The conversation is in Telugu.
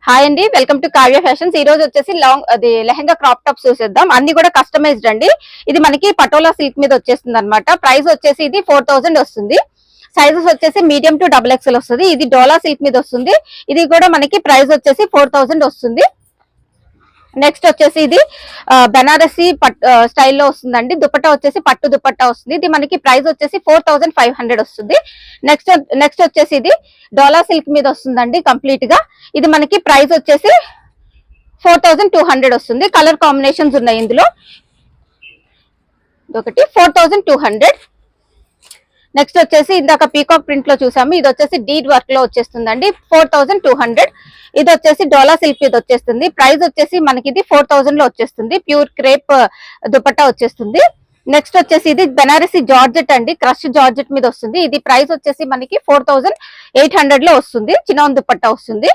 హాయ్ అండి, వెల్కమ్ టు కావ్య ఫ్యాషన్స్. ఈ రోజు వచ్చేసి లెహంగా క్రాప్ టాప్స్ చూసేద్దాం. అన్ని కూడా కస్టమైజ్డ్ అండి. ఇది మనకి పటోలా సిల్క్ మీద వచ్చేస్తుంది అనమాట. ప్రైస్ వచ్చేసి ఇది 4000 వస్తుంది. సైజెస్ వచ్చేసి మీడియం టు XXL వస్తుంది. ఇది డోలా సిల్క్ మీద వస్తుంది. ఇది కూడా మనకి ప్రైస్ వచ్చేసి 4000 వస్తుంది. నెక్స్ట్ వచ్చేసి ఇది బనారసి స్టైల్లో వస్తుందండి. దుపట్టా వచ్చేసి పట్టు దుపట్టా వస్తుంది. ఇది మనకి ప్రైస్ వచ్చేసి 4500 వస్తుంది. నెక్స్ట్ వచ్చేసి ఇది డోలా సిల్క్ మీద వస్తుందండి కంప్లీట్ గా. ఇది మనకి ప్రైస్ వచ్చేసి 4200 వస్తుంది. కలర్ కాంబినేషన్స్ ఉన్నాయి ఇందులో. ఒకటి 4200. నెక్స్ట్ వచ్చేసి ఇందాక పీకాక్ ప్రింట్ లో చూసాము. ఇది వచ్చేసి డీడ్ వర్క్ లో వచ్చేస్తుందండి. 4200. ఇది వచ్చేసి డోలా సిల్క్ ఇది వచ్చేస్తుంది. ప్రైస్ వచ్చేసి మనకి ఇది 4000 లో వచ్చేస్తుంది. ప్యూర్ క్రేప్ దుపట్టా వచ్చేస్తుంది. నెక్స్ట్ వచ్చేసి ఇది బెనారసి జార్జెట్ అండి. క్రష్ జార్జెట్ మీద వస్తుంది. ఇది ప్రైస్ వచ్చేసి మనకి 4800 లో వస్తుంది. చినాన్ దుపట్టా వస్తుంది.